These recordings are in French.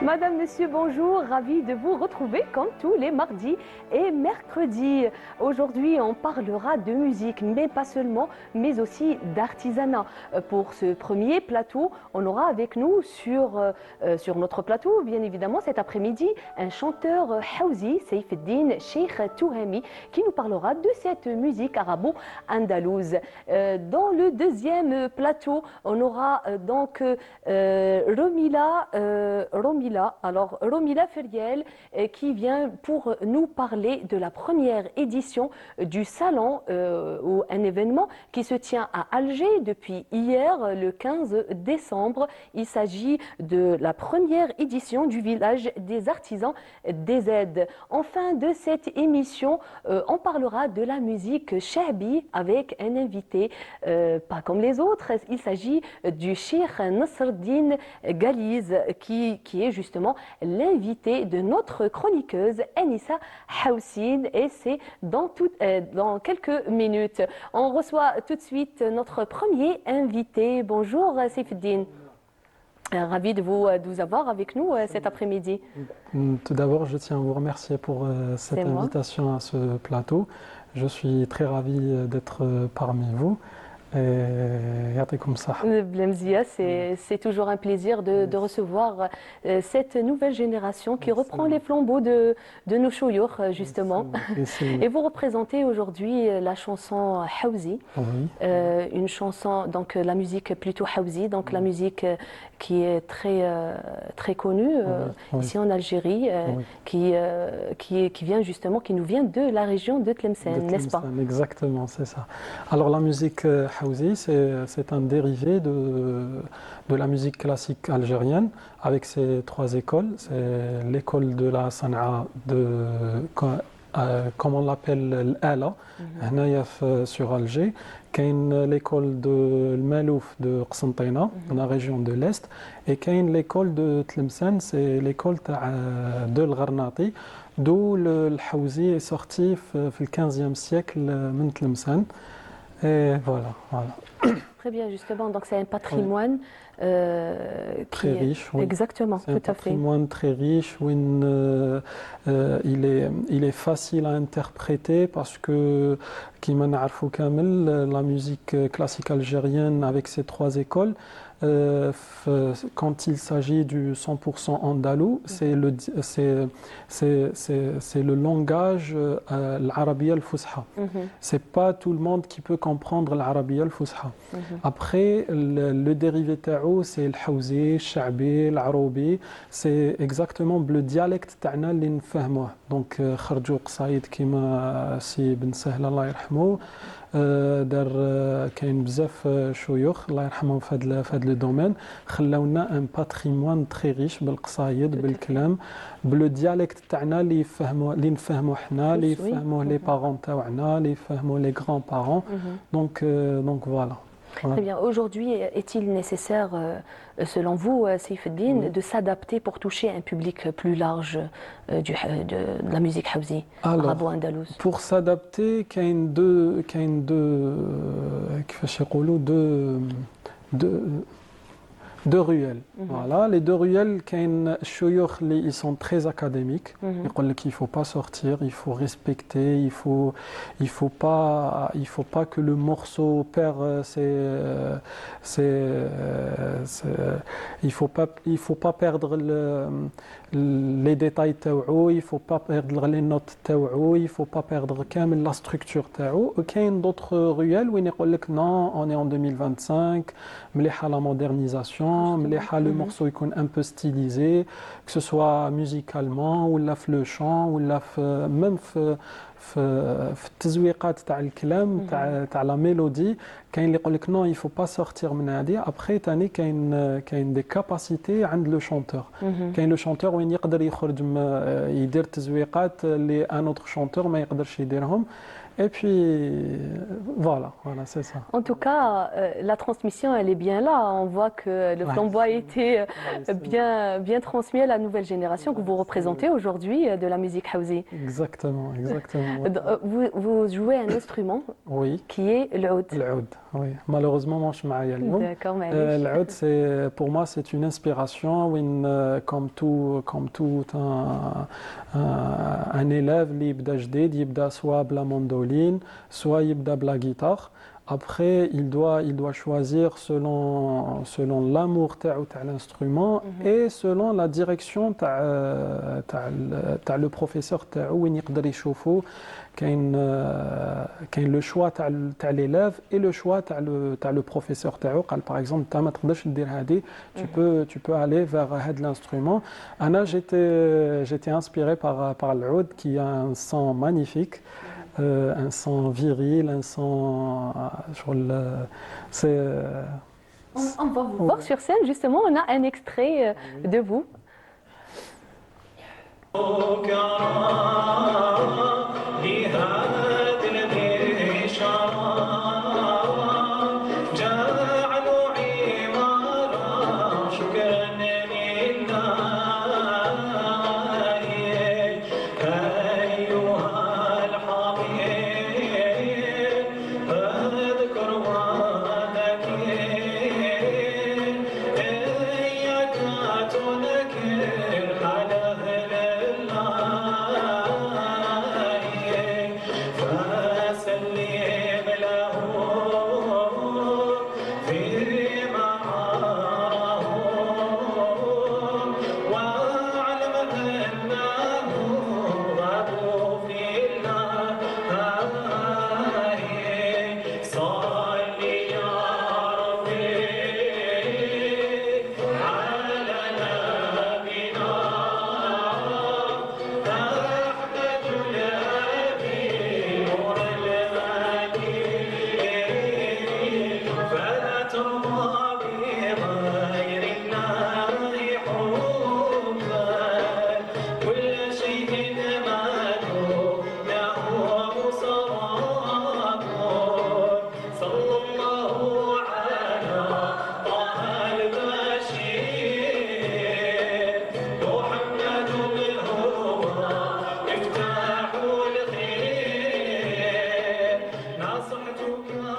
Madame, Monsieur, bonjour, ravi de vous retrouver comme tous les mardis et mercredis. Aujourd'hui, on parlera de musique, mais pas seulement, mais aussi d'artisanat. Pour ce premier plateau, on aura avec nous sur notre plateau, bien évidemment, cet après-midi, un chanteur Hawzi, Seyfeddine Cheikh Touhami, qui nous parlera de cette musique arabo-andalouse. Dans le deuxième plateau, on aura donc Romila Feriel qui vient pour nous parler de la première édition du salon ou un événement qui se tient à Alger depuis hier, le 15 décembre. Il s'agit de la première édition du village des artisans des aides. En fin de cette émission, on parlera de la musique Shahbi avec un invité pas comme les autres. Il s'agit du Cheikh Nasreddine Galiz qui est justement l'invité de notre chroniqueuse Anissa Hawsine et c'est dans quelques minutes. On reçoit tout de suite notre premier invité. Bonjour Seyfeddine. Ravi de vous avoir avec nous cet après-midi. Tout d'abord, je tiens à vous remercier pour cette invitation à ce plateau. Je suis très ravi d'être parmi vous. Et comme ça. Blemzia, c'est toujours un plaisir de recevoir cette nouvelle génération qui reprend les flambeaux de nos chouyours, justement. Et vous représentez aujourd'hui la chanson Hawzi, une chanson, donc la musique plutôt Hawzi, donc la musique qui est très connue ici en Algérie, qui vient justement, qui nous vient de la région de Tlemcen, n'est-ce pas? Exactement, c'est ça. Alors la musique Hawzi, c'est un dérivé de la musique classique algérienne avec ses trois écoles. C'est l'école de la Sanaa, comme on l'appelle l'Ala, sur Alger. L'école de Malouf de Qsentina, dans la région de l'Est. Et l'école de Tlemcen, c'est l'école de l'Gharnati, d'où le Hawzi est sorti au XVe siècle de Tlemcen. Et voilà. Très bien, justement. Donc, c'est un patrimoine très riche. Oui. Exactement, tout à fait. C'est un patrimoine très riche où il est facile à interpréter parce que, la musique classique algérienne avec ses trois écoles, quand il s'agit du 100% andalou, c'est le langage l'arabiya al-fusha. C'est pas tout le monde qui peut comprendre l'arabiya al-fusha. Après, le dérivé ta'ou, c'est le hawzi, le sha'bi, l'aroubi, c'est exactement le dialecte ta'na li nfahmouh. Donc, kharjou qsaïd kima si Ben Sahl Allah yarhamou, دار كاين بزاف شيوخ الله يرحمهم في هذا لو دومين خلاونا ان باتريمون تري ريش بالقصايد بالكلام بلو ديالكت تاعنا اللي نفهموا حنا اللي يفهموه لي بارون تاعنا اللي يفهموا لي غران بارون دونك فوالا. Très bien. Aujourd'hui, est-il nécessaire, selon vous, Seyfeddine, de s'adapter pour toucher un public plus large de la musique Hawzi, arabo-andalouse? Pour s'adapter, il y a deux ruelles. Voilà, les deux ruelles, ils sont très académiques. Il ne faut pas sortir, il faut respecter, il faut pas que le morceau perd il faut pas perdre les détails تاوعو, il faut pas perdre les notes تاوعو, il faut pas perdre كامل la structure تاوعو. وكاين d'autres ruelles où non, on est en 2025, مليحة la modernisation, le morceau est un peu stylisé, que ce soit musicalement ou le chant ou même في التزويقات تاع الكلام تاع لا ميلودي. كاين اللي يقول لك نو il faut pas sortir من هذه. ابري ثاني كاين دي كاباسيتي عند لو شونتور. كاين لو شونتور وين يقدر يخرج يدير تزويقات اللي ان اوتر شونتور ما يقدرش يديرهم. Et puis, voilà, c'est ça. En tout cas, la transmission, elle est bien là. On voit que le Ouais. flambeau a été Ouais, c'est bien transmis à la nouvelle génération que vous représentez aujourd'hui de la musique housie. exactement, exactement. Ouais. Vous jouez un instrument Oui. qui est le oud. العود, oui. Malheureusement, ماهوش معايا اليوم. D'accord, معليش. العود, pour moi, c'est une inspiration. Comme tout un élève, اللي يبدا جديد, يبدا soit بلا mandoline, soit يبدا بلا guitare. Après, il doit choisir selon l'amour تاع l'instrument et selon la direction تاع le professeur تاعو وين يقدر يشوفو. كاين لو شوا تاع l'élève et le choix تاع le professeur تاعو. قال par exemple انت ما تقدرش دير هذه, tu peux aller vers هذا l'instrument. انا j'étais inspiré par العود qui a un son magnifique. Un son viril, un son. C'est. On va vous voir sur scène, justement, on a un extrait de vous.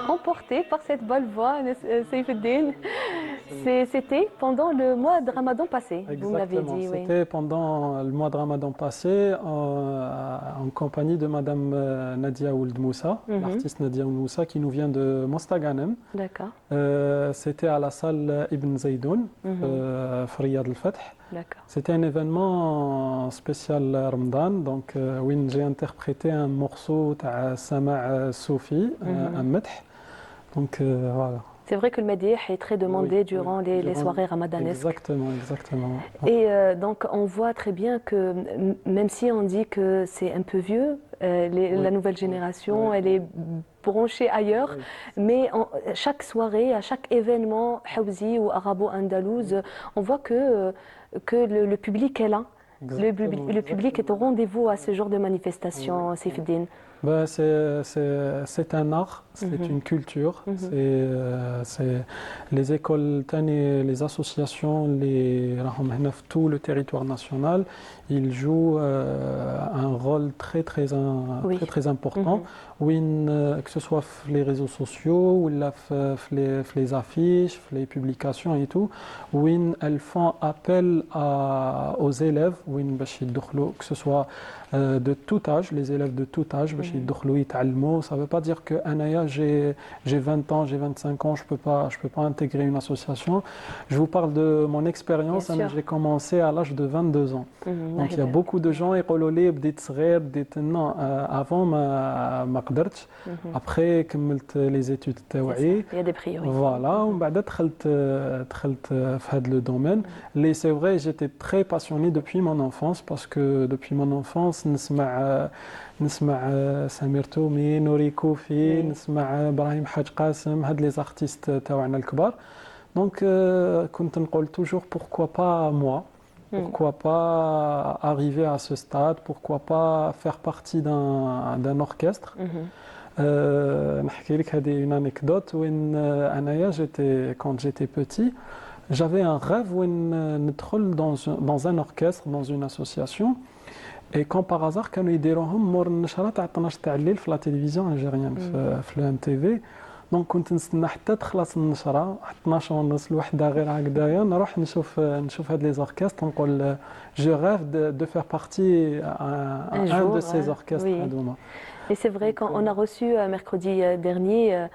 Emporté par cette belle voix, Seyfeddine. C'était pendant le mois de Ramadan passé, vous me l'avez dit. Oui. C'était pendant le mois de Ramadan passé, en compagnie de Madame Nadia Ould Moussa, l'artiste Nadia Ould Moussa, qui nous vient de Mostaganem. D'accord. C'était à la salle Ibn Zaydoun, Riyad al-Fath. D'accord. C'était un événement spécial Ramadan, donc où j'ai interprété un morceau de Sama' Soufi, un medh. Donc voilà. C'est vrai que le médih est très demandé durant les soirées ramadanesques. Exactement. Et donc on voit très bien que même si on dit que c'est un peu vieux, la nouvelle génération, elle est branchée ailleurs, mais chaque soirée, à chaque événement hawzi ou arabo-andalouse, on voit que le public est là. Le public est au rendez-vous à ce genre de manifestation, Seyfeddine. C'est un art, c'est une culture, c'est les écoles, les associations, tout le territoire national, ils jouent un rôle très important, que ce soit les réseaux sociaux, ou les affiches, les publications et tout, où elles font appel aux élèves, que ce soit de tout âge, les élèves de tout âge, ça ne veut pas dire que j'ai 20 ans, j'ai 25 ans, je peux pas intégrer une association. Je vous parle de mon expérience, j'ai commencé à l'âge de 22 ans. Donc il y a beaucoup de gens qui disent non, avant ma قدرتش. Après كملت les études تاوعي. Il y a des priorités. Voilà, ومن بعد دخلت في هذا le domaine. C'est vrai, j'étais très passionné depuis mon enfance parce que depuis mon enfance نسمع سمير تومي، نوري كوفي، نسمع إبراهيم حاج قاسم، هاد les artistes تاوعنا الكبار. Donc كنت نقول toujours pourquoi pas moi. Pourquoi pas arriver à ce stade? Pourquoi pas faire partie d'un orchestre? نحكي لك هذه une anecdote وين أنايا quand j'étais petit j'avais un rêve وين ندخل dans un orchestre dans une association et quand par hasard كانوا يديروهم مور النشرة تاع 12 تاع الليل في لا تلفزيون الجيريان في الام تي في دونك كنت نستنى حتى تخلص النشرة 12 ونص الوحدة غير هكذايا نروح نشوف هاد لي زوركستر نقول جو رêve de faire partie à un de ces orchestres هذوما. Et c'est vrai, quand on a reçu mercredi dernier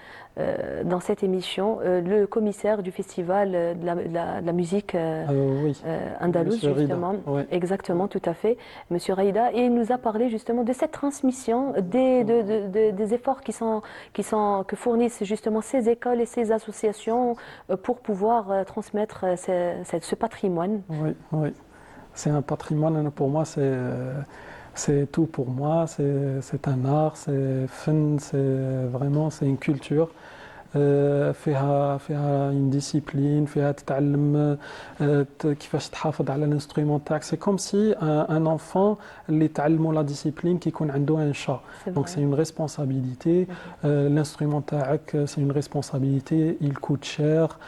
dans cette émission le commissaire du festival de la musique andalouse, justement, oui. Exactement, tout à fait, Monsieur Raïda, et il nous a parlé justement de cette transmission, des efforts que fournissent justement ces écoles et ces associations pour pouvoir transmettre ce patrimoine. Oui, oui. C'est un patrimoine, pour moi, c'est tout pour moi, c'est un art, c'est fun, c'est une culture. فيها une discipline, فيها تتعلم كيفاش تحافظ على الانسترومون تاعك. C'est comme si un enfant اللي تعلموا la discipline كي يكون عنده un chat. Donc c'est une responsabilité. L'instrument تاعك c'est une responsabilité, il coûte cher.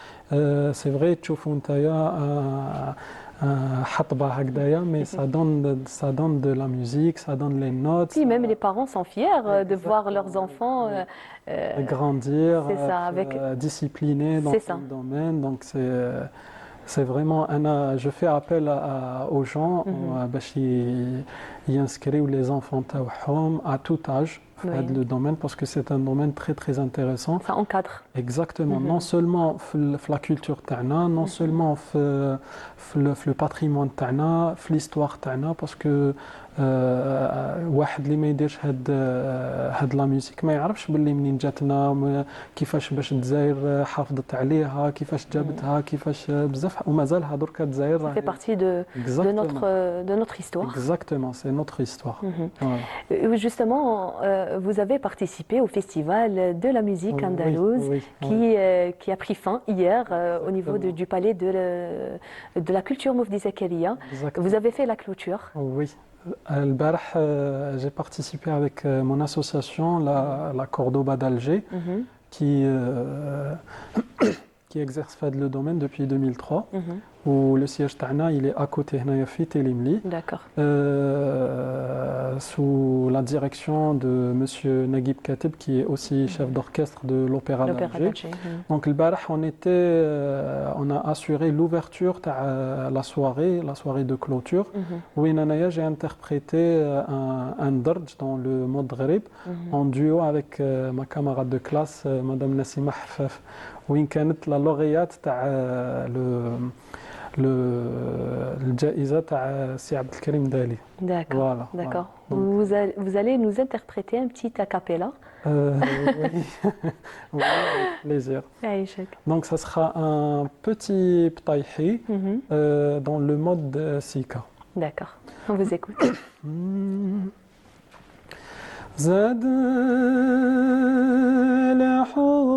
C'est vrai تشوفوا نتايا حطبة هكذايا mais ça donne de la musique, ça donne les notes. Puis même les parents sont fiers de voir leurs enfants grandir, avec disciplinés dans ce domaine. Donc c'est vraiment je fais appel aux gens باش ينسكريو les enfants تاعهم à tout âge dans le domaine parce que c'est un domaine très très intéressant. Ça encadre. Exactement. Non seulement la culture تاعنا, non seulement le patrimoine تاعنا, l'histoire تاعنا parce que واحد اللي ما يديرش هاد لا ميوزيك ما يعرفش باللي منين جاتنا كيفاش باش الجزائر حافظت عليها كيفاش جابتها كيفاش بزاف ومازالها دركا الجزائر ça fait partie de notre histoire. Exactement, c'est notre histoire. Voilà. Justement, vous avez participé au festival de la musique andalouse qui a pris fin hier au niveau du palais de la culture Moufdi Zakaria. Vous avez fait la clôture. Oui. البارح j'ai participé avec mon association la Cordoba d'Alger qui exerce le domaine depuis 2003 où le siège تاعنا il est à côté هنايا في تيليملي. D'accord. Sous la direction de monsieur Naguib Katib qui est aussi chef d'orchestre de l'Opéra d'Alger. Donc البارح on a assuré l'ouverture تاع la soirée de clôture où j'ai interprété un درج dans le mode ghrib en duo avec ma camarade de classe madame Nassima Hafaf وين كانت la lauréate تاع الجائزة تاع سي عبد الكريم دالي. D'accord. Voilà, D'accord. Voilà. Vous allez nous interpréter un petit a cappella. Oui. Oui, avec plaisir. Donc ça sera un petit ptaïhi dans le mode sika. D'accord. On vous écoute. زاد الحب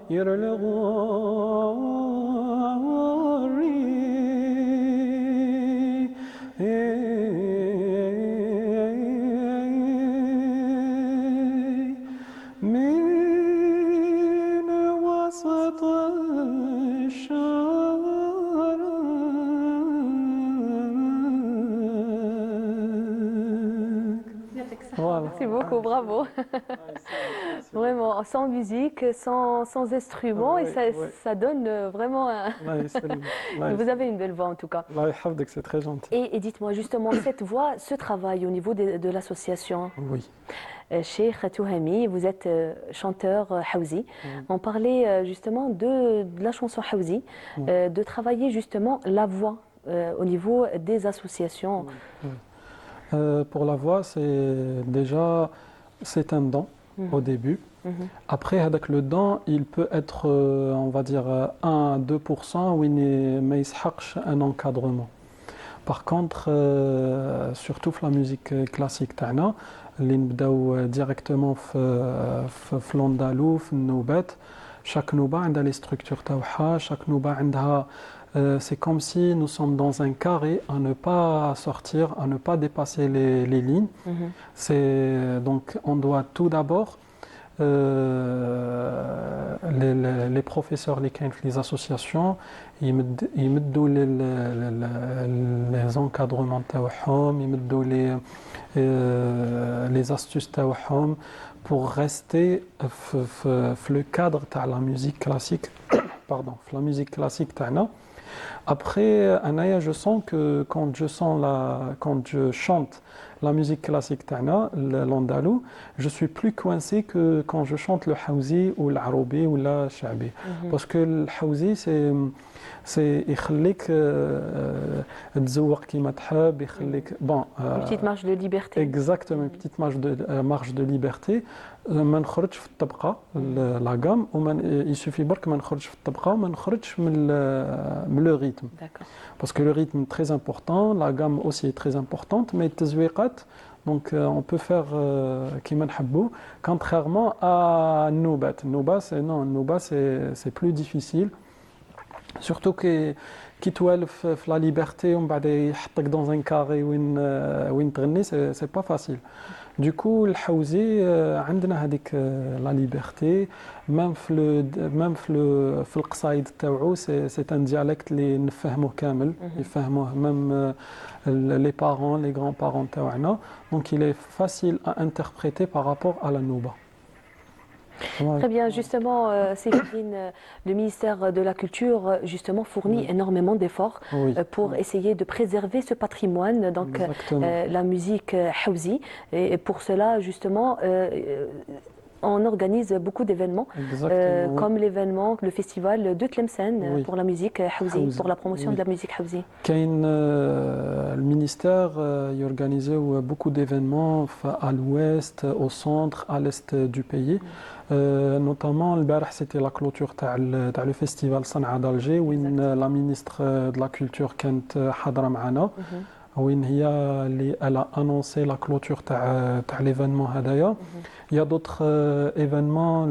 يرلغو Voilà. Merci beaucoup, bravo. Vraiment, sans musique, sans instrument, et Oui, oui. ça donne vraiment un... Allah يسلمك. الله Vous يسلمك. avez une belle voix en tout cas. الله يحفظك, c'est très gentil. Et dites-moi justement, cette voix, ce travail au niveau de l'association, Oui. Cheikh Touhami, vous êtes chanteur Hawzi. Oui. On parlait justement de la chanson Hawzi, Oui. de travailler justement la voix au niveau des associations. Oui. Pour la voix, c'est un don au début. Après, avec le don, il peut être, on va dire, 1 à 2% où il ne يسحقش un encadrement. Par contre, surtout في la musique classique تاعنا اللي نبداو directement في l'Andalou, في النوبات. Chaque nouba عندها les structures تاعها, chaque nouba عندها c'est comme si nous sommes dans un carré à ne pas sortir, à ne pas dépasser les lignes. Donc on doit tout d'abord les professeurs les associations يمدوا les encadrements تاعهم, يمدوا les astuces تاعهم pour rester le cadre de la musique classique. Pardon, la musique classique تاعنا. Après, Anaya, je sens que quand je chante la musique classique تاعنا, l'andalou, je suis plus coincé que quand je chante le hawzi ou l'aroubi ou la shabi. Parce que le hawzi, c'est يخليك تزوق كيما تحب, يخليك bon. Une petite marge de liberté. Exactement, une petite marge de liberté. ما نخرجش في الطبقة la gamme, il suffit برك ما نخرجش في الطبقة وما نخرجش من le rythme. D'accord. Parce que le rythme est très important, la gamme aussi est très importante, mais التزويقات, donc on peut faire كيما نحبوا, contrairement à النوبات. النوبة c'est plus difficile. Surtout كي توالف في la liberté ومن بعد يحطك dans un carré وين تغني, c'est pas facile. Du coup, le Hawzi, عندنا هذيك la liberté, même في القصايد تاعو, c'est un dialecte اللي نفهموه كامل, يفهموه même les parents, les grands-parents تاعنا, donc il est facile à interpréter par rapport à la Nouba. Très bien, justement, Céline, le ministère de la Culture justement fournit énormément d'efforts pour essayer de préserver ce patrimoine, donc la musique Hawzi. Et pour cela, justement, on organise beaucoup d'événements, comme l'événement, le festival de Tlemcen pour la musique Hawzi, pour la promotion de la musique Hawzi. Le ministère organise beaucoup d'événements à l'ouest, au centre, à l'est du pays. Notamment, c'était la clôture du festival Sanaa d'Alger, où la ministre de la Culture, Kent Hadra Maana, où elle a annoncé la clôture de l'événement Hadaya. Il y a d'autres événements,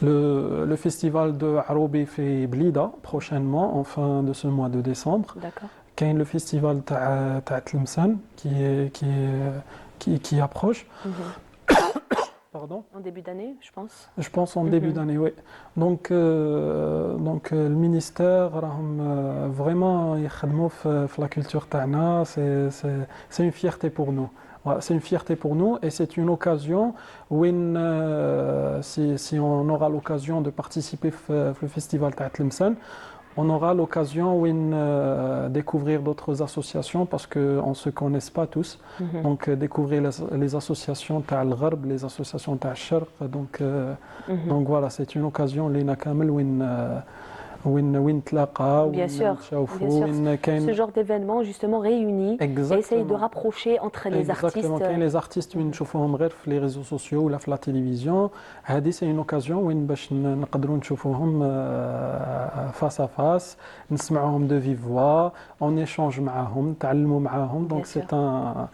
le festival de Aroubi fait Blida prochainement, en fin de ce mois de décembre. D'accord. Il y a le festival de Tlemcen qui approche. Pardon. En début d'année, je pense. Je pense en début d'année, oui. Donc le ministère, vraiment, la culture تاعنا, c'est une fierté pour nous. Voilà, c'est une fierté pour nous et c'est une occasion où, si on aura l'occasion de participer au festival de Tlemcen, on aura l'occasion de découvrir d'autres associations parce qu'on ne se connaît pas tous. Donc découvrir les associations Ta'al Gharb, les associations Ta'al Sharq. Donc voilà, c'est une occasion لينا كامل وين نتلاقى. Bien sûr. Ce genre d'événement justement réunit et essaye de rapprocher entre les artistes. Exactement. Les artistes وين نشوفوهم غير في les réseaux sociaux ولا في la télévision. هذه c'est une occasion وين باش نقدروا نشوفوهم face à face, نسمعوهم de vive voix, on échange معاهم, نتعلموا معاهم. Donc c'est un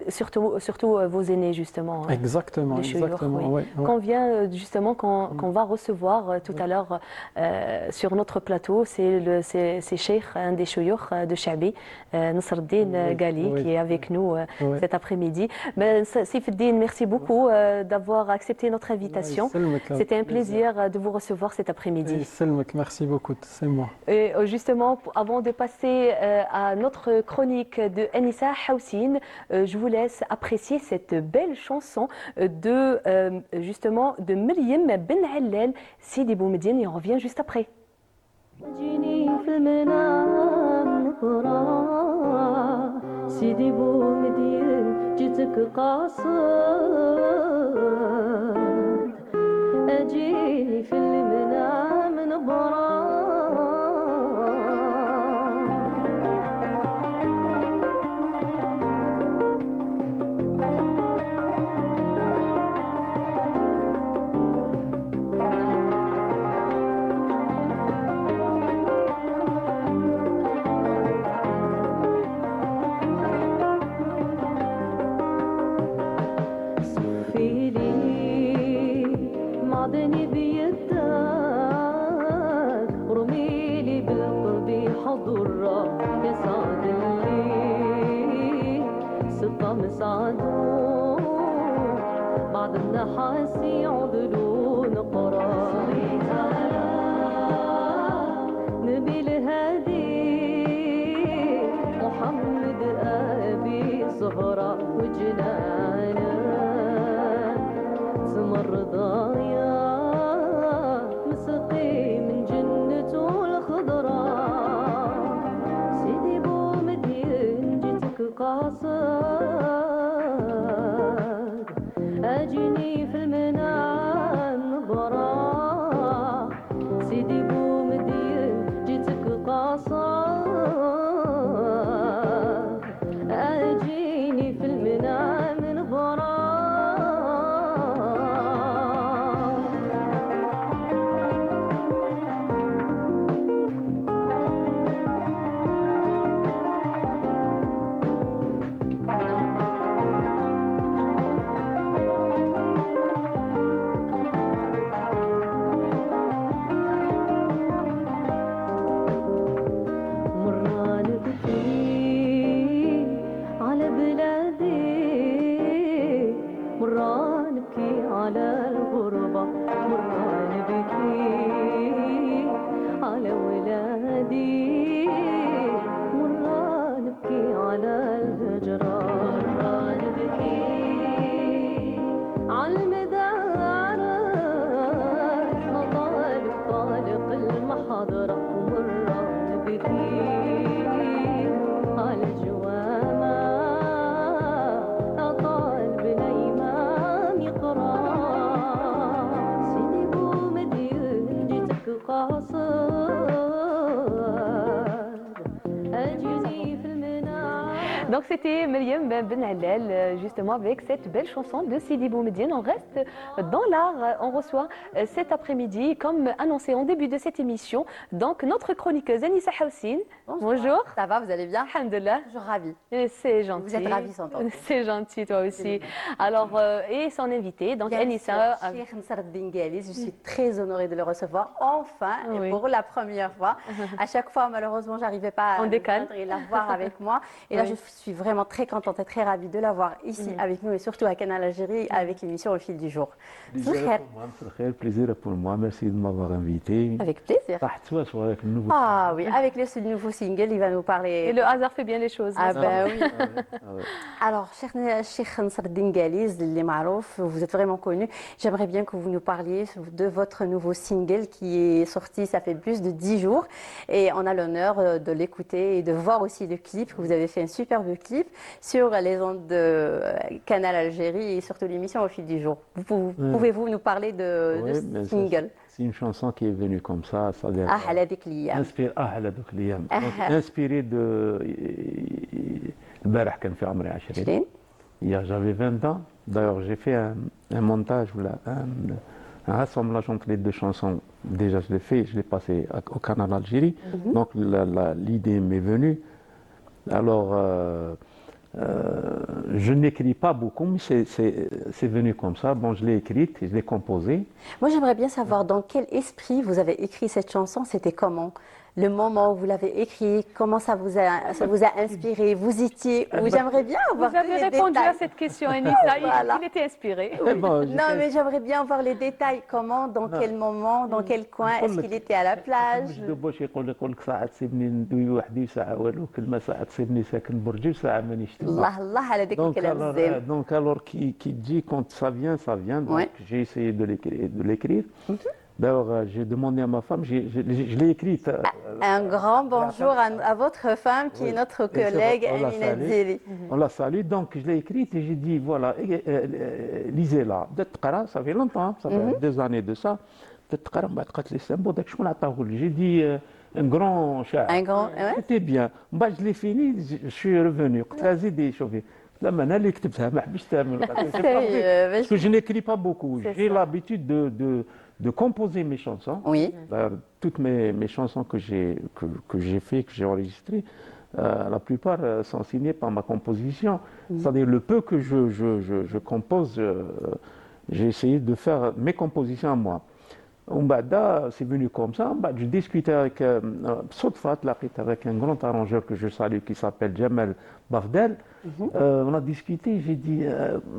Surtout vos aînés, justement. Exactement, Les chouyours, exactement. oui. Ouais, ouais. Qu'on vient justement, qu'on va recevoir tout à l'heure sur notre plateau, c'est Cheikh, un des chouyours de Chabi, Nasreddin Gali, qui est avec nous cet après-midi. Seyfeddine, merci beaucoup d'avoir accepté notre invitation. C'était un plaisir de vous recevoir cet après-midi. Merci beaucoup, c'est moi. Et justement, avant de passer à notre chronique de Anissa Houssine, je vous laisse apprécier cette belle chanson justement de Myriam Ben Allel, Sidi Boumediene, et on revient juste après. أجيني في المنام صفي لي معدني بيدك ورمي لي بالقبيح ضرة يسعد اللي ستة مسعدو بعد النحاس يعضلوا نقرا نبي الهادي محمد أبي زهرة وجنانا ثمر ضايا مسقي من جنته الخضراء سيدي بومدين جيتك قاصد أجيني في المنام نظرة سيدي بومدين جيتك قاصد أجيني في المنام نظرة Donc c'était Myriam Ben Allel justement avec cette belle chanson de Sidi Boumediene. On reste dans l'art, on reçoit cet après-midi comme annoncé en début de cette émission donc notre chroniqueuse Anissa Houssine. Bonjour. Ça va, vous allez bien? Alhamdulillah. Je suis ravie. C'est gentil. Vous êtes ravie sans doute. C'est gentil toi aussi. Alors et son invité donc bien Anissa sûr, Cheikh Nasreddin Gali, je suis très honorée de le recevoir enfin et pour la première fois. À chaque fois malheureusement j'arrivais pas à l'avoir avec moi et là je suis vraiment très contente et très ravie de l'avoir ici avec nous et surtout à Canal Algérie avec l'émission Au fil du jour. Plaisir pour moi, merci de m'avoir invité. Avec plaisir. Ah oui, avec le nouveau single, il va nous parler. Et le hasard fait bien les choses. Ah ben oui. Alors, Cheikh Nasreddin Gali, vous êtes vraiment connu. J'aimerais bien que vous nous parliez de votre nouveau single qui est sorti, ça fait plus de 10 jours. Et on a l'honneur de l'écouter et de voir aussi le clip, que vous avez fait un superbe clip sur les ondes de Canal Algérie et surtout l'émission Au fil du jour. Pouvez-vous nous parler de ce single? C'est une chanson qui est venue comme ça, c'est-à-dire inspiré de j'avais 20 ans. D'ailleurs, j'ai fait un montage, un rassemblage entre les deux chansons. Déjà, je l'ai fait, je l'ai passé au Canal Algérie. Donc, l'idée m'est venue. Alors, je n'écris pas beaucoup, mais c'est venu comme ça. Bon, je l'ai écrite, je l'ai composée. Moi, j'aimerais bien savoir dans quel esprit vous avez écrit cette chanson. C'était comment? Le moment où vous l'avez écrit, comment ça vous a inspiré? Vous étiez où? J'aimerais bien avoir Vous avez tous les répondu détails. à cette question, Anissa. Voilà. Il était inspiré. Bon, Non, mais j'aimerais bien avoir les détails. Comment, dans quel moment, dans quel coin? Est-ce qu'il était à la plage? باش يقول لك ساعه تصيبني ندوي وحدي وساعه والو كلمه ساعه تصيبني ساكن برجي وساعه مانيش تما. الله الله على ديك الكلام الزين. Donc alors qui dit quand ça vient. Donc Ouais. j'ai essayé de l'écrire. D'ailleurs, j'ai demandé à ma femme, je l'ai écrite. Un grand bonjour à votre femme qui est notre collègue On la Amina salue. Zeli. On l'a salué, donc je l'ai écrite et j'ai dit voilà, lisez-la. Peut-être que ça fait longtemps, ça fait 2 années de ça. Peut-être que بعد قالت لي سامبو داك شكون عطاه لي. J'ai dit un grand شاعر. Un grand, ouais. C'était bien. بعد je l'ai fini, je suis revenu. قلت لها زيدي شوفي. لما انا اللي كتبتها ما حبيتش تعمل. Parce que je n'écris pas beaucoup. C'est J'ai ça. l'habitude de composer mes chansons. Oui. Toutes mes chansons que j'ai fait, que j'ai enregistrées, la plupart sont signées par ma composition. C'est-à-dire le peu que je compose, j'ai essayé de faire mes compositions à moi. C'est venu comme ça. Je discutais avec avec un grand arrangeur que je salue qui s'appelle Jamal Bafdel. On a discuté, j'ai dit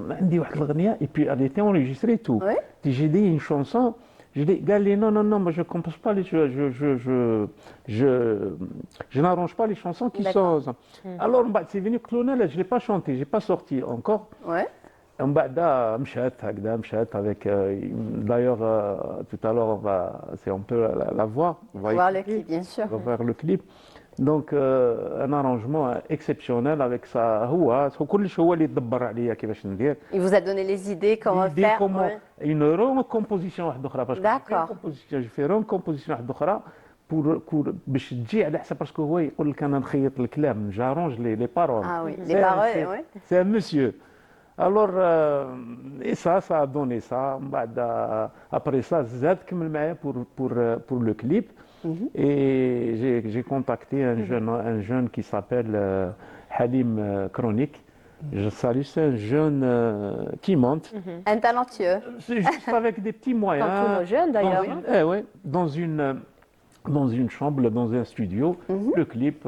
عندي واحد الأغنية, et puis elle était enregistrée et tout. Ouais. J'ai dit une chanson. Je dis, Gali, non, moi je ne compose pas les je n'arrange pas les chansons qui sont. Alors, c'est venu que je ne l'ai pas chanté, je n'ai pas sorti encore. Ouais. ومن بعد مشات avec d'ailleurs tout à l'heure on peut la voir, on va Voir le écouter, clip, bien sûr. on va voir le clip. Donc un arrangement exceptionnel avec ça هو كلش هو اللي يدبر عليا كيفاش ندير. Il vous a donné les idées, comment L'idée, faire. comment Ouais. une recomposition واحدة أخرى parce que D'accord. j'ai fait une recomposition واحدة أخرى pour باش تجي على حسب باسكو هو يقول لك أنا نخيط الكلام j'arrange les paroles. Ah oui, les paroles, ouais. C'est un monsieur. Alors, et ça a donné ça. Après ça, Zad كمل معايا pour le clip. Et j'ai contacté un jeune qui s'appelle Halim Chronique. Je salue, c'est un jeune qui monte. Un talentueux. C'est juste avec des petits moyens. Comme tous nos jeunes, d'ailleurs, Ouais, dans une chambre, dans un studio, le clip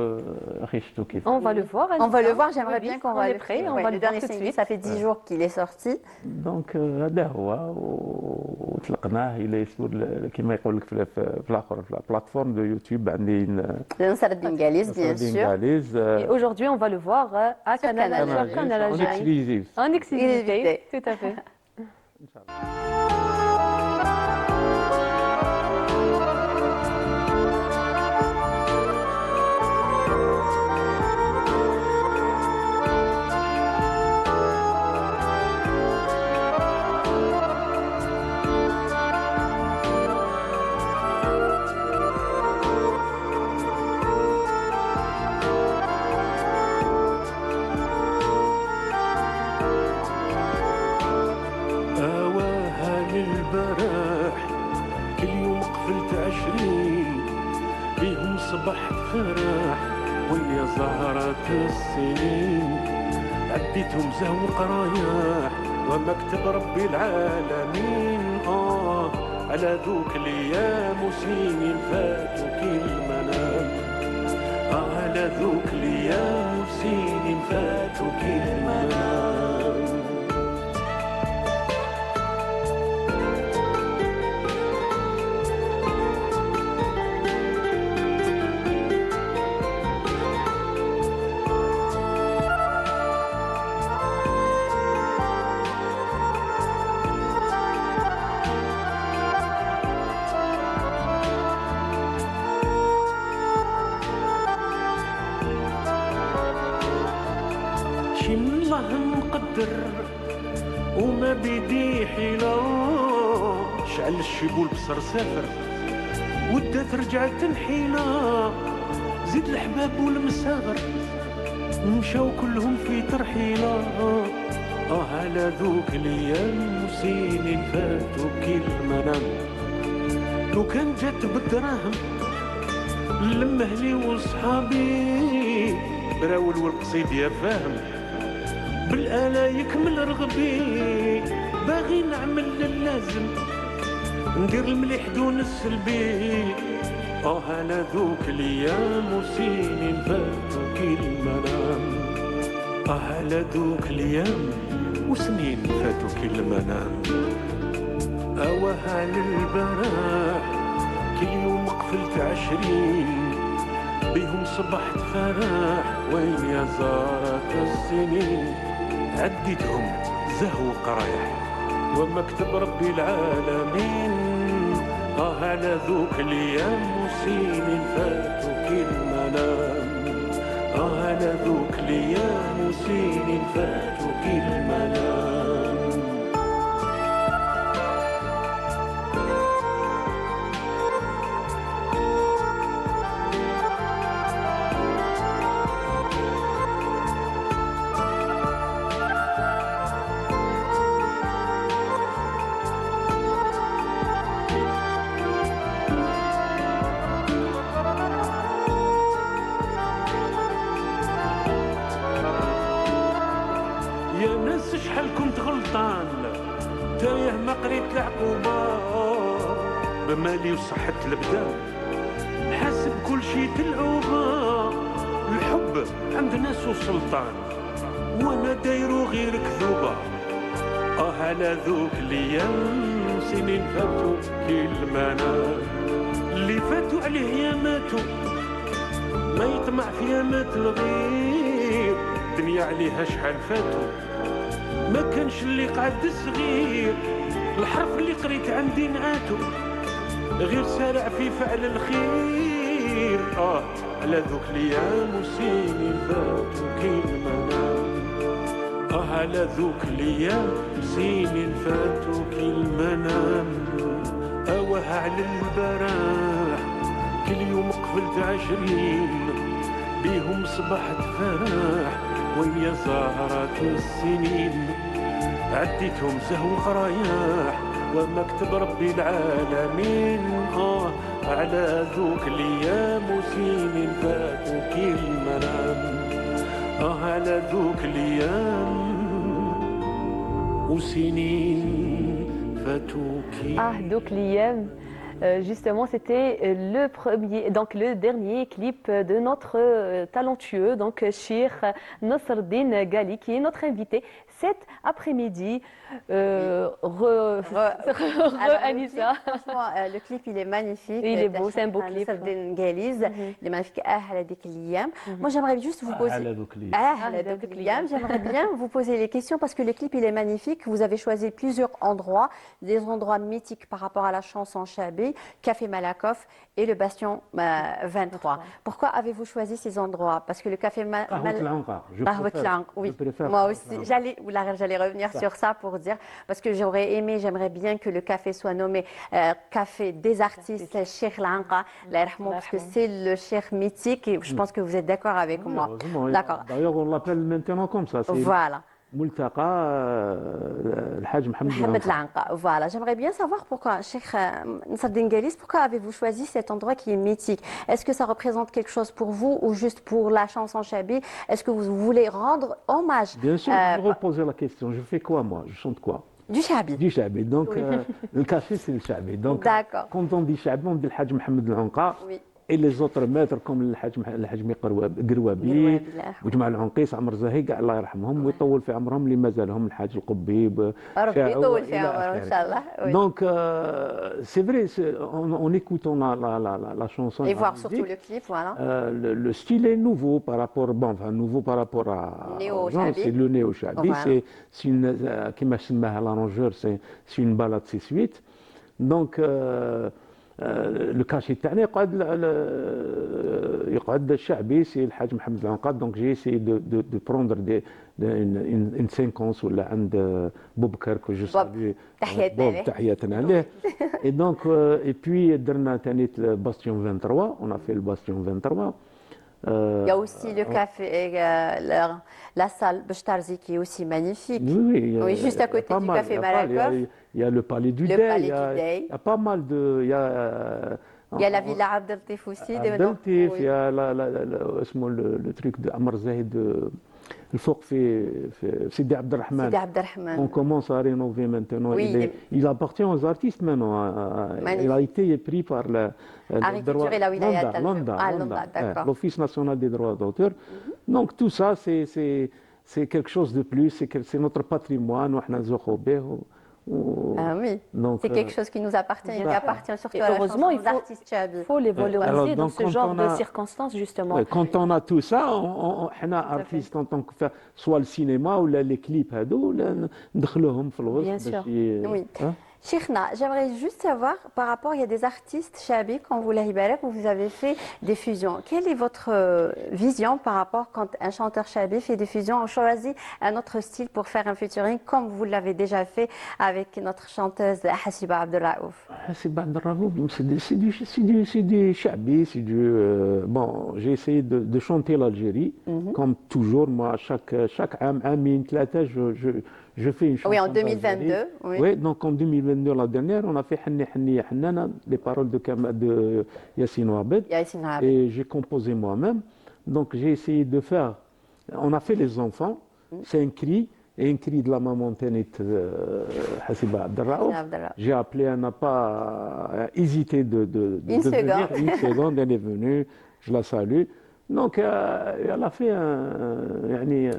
riche tout kiff. On va le voir. On va le voir, Oui, j'aimerais bien qu'on va on le est prêt, on Ouais, va le le voir dernier tout de single, suite. ça fait 10 jours qu'il est sorti. دونك هذا هو وطلقناه الى كما يقول لك في الاخر في البلاتفورم دو يوتيوب عندي Nasser Dingalis, bien sûr. Et aujourd'hui, on va le voir à Canal Canal en Algérie. exclusif. En exclusivité, Exclusivité. tout à fait. صبحت فرح ويا زهرة السنين عديتهم زهوق رايح ومكتب ربي العالمين على ذوك الايام وسنين فاتوا كالمنام على ذوك الايام وسنين فاتوا كالمنام شي من الله مقدر وما بيدي حيلة شعل الشيبول بصر سافر ودات رجعت الحيلة زيد الحباب والمساغر مشاو كلهم في ترحيلة على ذوك الايام وسنين فاتوا كالمنام لو كان جات بالدراهم لم اهلي وصحابي براول والقصيد يا فاهم بالآلة يكمل رغبي باغي نعمل اللازم ندير المليح دون السلبي على ذوك الايام وسنين فاتوا كي المنام على ذوك الايام وسنين فاتوا كي المنام على البراح كل يوم قفلت 20 بيهم صبحت فرح وين يا زارت السنين عديتهم زهو قرايح ومكتب ربي العالمين على ذوك الايام وسنين فاتوا كي المنام على ذوك الايام وسنين فاتوا كي المنام يا ناس شحال كنت غلطان تايه ما قريت العقوبة بمالي وصحة البدان حاسب كل شي تلعوبة الحب عند ناس وسلطان وانا دايرو غير كذوبة على ذوك الايام سنين فاتوا كي المنام اللي فاتوا عليه يا ماتوا ما يطمع في يامات الغير الدنيا عليها شحال فاتوا ما كانش اللي قعد صغير الحرف اللي قريت عندي نعاتو غير سارع في فعل الخير على ذوك الايام وسنين فاتوا كي المنام على ذوك الايام سنين فاتوا كي المنام على البراح كل يوم قفلت 20 بيهم صبحت فرح ويا زهرات السنين عديتهم سهو قرايح ومكتب ربي العالمين على ذوك الايام وسنين فاتوا كي المنام على ذوك الايام وسنين فاتوا كي دوك الايام. Justement, c'était le premier, donc le dernier clip de notre talentueux, donc Cheikh Nasreddine Ghali, qui est notre invité cet après-midi. Anissa. Franchement, le clip, il est magnifique. Il est beau, c'est un beau clip. Nasreddine Ghali, il est magnifique. Moi, j'aimerais juste vous poser. J'aimerais bien vous poser les questions parce que le clip, il est magnifique. Vous avez choisi plusieurs endroits, des endroits mythiques par rapport à la chanson Chabé, Café Malakoff et le Bastion 23. Pourquoi avez-vous choisi ces endroits? Parce que le Café Malakoff, oui. Moi aussi, j'allais revenir sur ça pour dire, parce que j'aimerais bien que le café soit nommé Café des artistes Cheikh Lanqa, parce que c'est le cheikh mythique et je pense que vous êtes d'accord avec moi. D'accord. D'ailleurs, on l'appelle maintenant comme ça. Voilà. Multaqa Al-Hajj Mohamed Lanqa. Voilà, j'aimerais bien savoir pourquoi, Cheikh Nasreddine Ghali, pourquoi avez-vous choisi cet endroit qui est mythique? Est-ce que ça représente quelque chose pour vous ou juste pour la chanson Chabé? Est-ce que vous voulez rendre hommage? Bien sûr, je vais reposer la question. Je fais quoi moi? Je chante quoi? Du Chabé. Du Chabé. Donc, le café, c'est le Chabé. Donc, quand on dit Chabé, on dit le Hajj Mohamed Lanqa. Oui. Et les autres maîtres comme الحجمي قروابي وجماعة العنقيس عمر زاهي كاع الله يرحمهم ويطول في عمرهم اللي مازالهم الحاج القبيب ربي يطول في عمرهم ان شاء الله. Donc c'est vrai, en écoutant la chanson et voir surtout le clip, voilà. Le style est nouveau par rapport à c'est le néo Chabi, c'est une كما سماها l'arrangeur, c'est une balade c'est suite. Donc le cachet تاعنا يقعد الشعبي سي الحاج محمد العنقاد. دونك جي سي دو بروندر une séquence ولا عند بوبكر كو جو سالي تحياتنا عليه. Et donc et puis درنا ثاني Bastion 23, on a fait le Bastion 23. Il y a aussi le café, la salle Bechtarzi qui est aussi magnifique. Oui, juste à côté du café Malakoff. Il y a le palais du Dey. Il y a pas mal de. Il y a la villa Abdeltif aussi. Abdeltif, il y a le truc de Amr Zahid الفوق في سيدي عبد الرحمن. Sidi Abdelrahman. On commence à rénover maintenant. Oui, Il appartient aux artistes maintenant. Il a été pris par Agriculture et la Wilaya Londa, Londa, d'accord. l'Office national des droits d'auteur. Donc tout ça, c'est quelque chose de plus, c'est notre patrimoine. Ah oui, Donc, c'est quelque chose qui nous appartient et qui appartient surtout Et à la heureusement, chanson il faut- d'artistes Chabi. Il faut les valoriser Alors, dans donc, ce quand genre on de a- circonstances, justement. Ouais, quand on a tout ça, on a artistes en tant que faire soit le cinéma ou les clips هادو ندخلوهم في الوسط Bien sûr. Oui. Cheikhna, j'aimerais juste savoir, par rapport, il y a des artistes Chabi, quand vous l'avez barak, où vous avez fait des fusions. Quelle est votre vision par rapport quand un chanteur Chabi fait des fusions, on choisit un autre style pour faire un featuring, comme vous l'avez déjà fait avec notre chanteuse Hassiba Abdelraouf? C'est pas du chabi, c'est du. Bon, j'ai essayé de chanter l'Algérie, comme toujours. Moi, chaque amin, je fais une chanson. Oui, en 2022. d'Algérie. Oui. Oui, donc en 2022, la dernière, on a fait Hanni Hanni Ya Hannana, les paroles de Yassine Ouabed. Yassine Ouabed. Et j'ai composé moi-même. Donc j'ai essayé de faire. On a fait les enfants. C'est un cri. Et un cri de la maman Ténit Hassiba Abdelraouf. J'ai appelé, elle n'a pas hésité de venir. Une seconde, elle est venue. Je la salue. Donc, elle a fait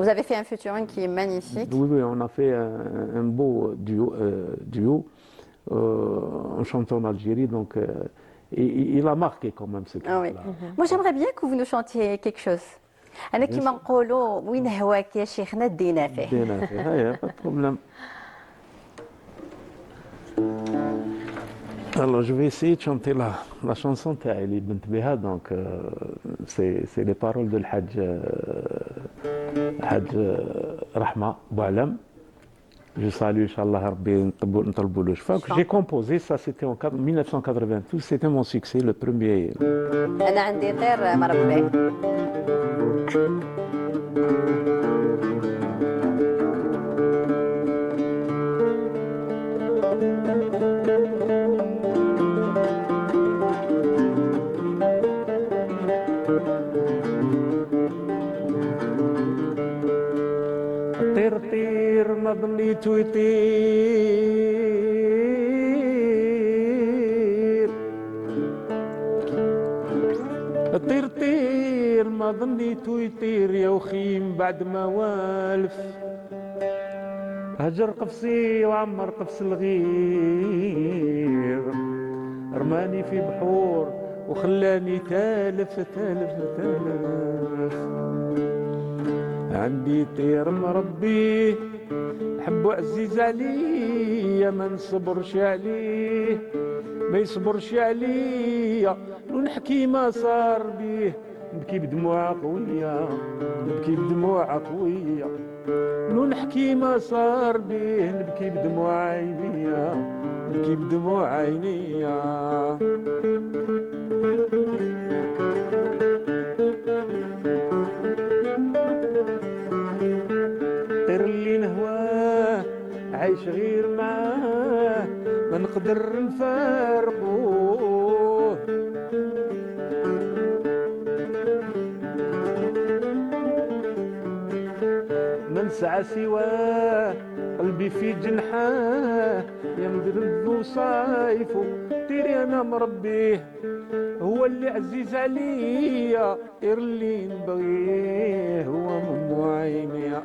Vous avez fait un featuring qui est magnifique. Oui, oui, on a fait un beau duo en chantant en Algérie. Donc, il a marqué quand même ce clip-là. Ah oui. Moi, j'aimerais bien que vous nous chantiez quelque chose. أنا كيما نقولوا وين هواك يا شيخنا دينا فيه. دينا فيه, هيا pas de problème. Alors, je vais essayer de chanter la chanson تاعي بنت بها. Donc, c'est les paroles de الحاج رحمة بوعلم. Je salue, Inch'Allah, Rabbi نطلبوا له شفاء. J'ai composé ça, c'était en 1992. C'était mon succès, le premier. أنا عندي طير مربي. طير طير ما ظنيتو يطير طير طير ما ظنيتو يطير يا وخي من بعد ما والف هجر قفصي وعمر قفص الغير رماني في بحور وخلاني تالف تالف تالف عندي طير مربيه حبه عزيز عليا ما نصبرش عليه ما يصبرش عليا لو نحكي ما صار بيه نبكي بدموع قوية نبكي بدموع قوية لو نحكي ما صار بيه نبكي بدموع عينيا نبكي بدموع عينيا طير اللي نهواه عايش غير معاه ما نقدر نفارقوه ما نسعى سواه قلبي في جنحاه يا مدرب وصايفو طيري انا مربيه هو اللي عزيز عليا طير اللي نبغيه هو من عينيا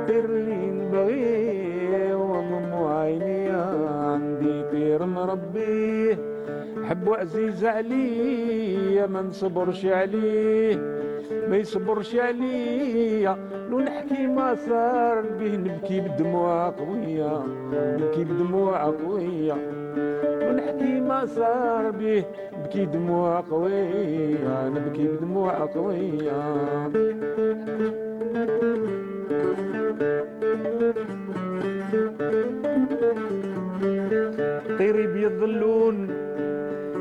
طير اللي نبغيه هو من عينيا عندي طير مربيه حبه عزيز عليا ما نصبرش عليه ما يصبرش عليا لو نحكي ما صار به نبكي بدموع قوية نبكي بدموع قوية لو نحكي ما صار به نبكي دموع قوية نبكي بدموع قوية طيري بيض اللون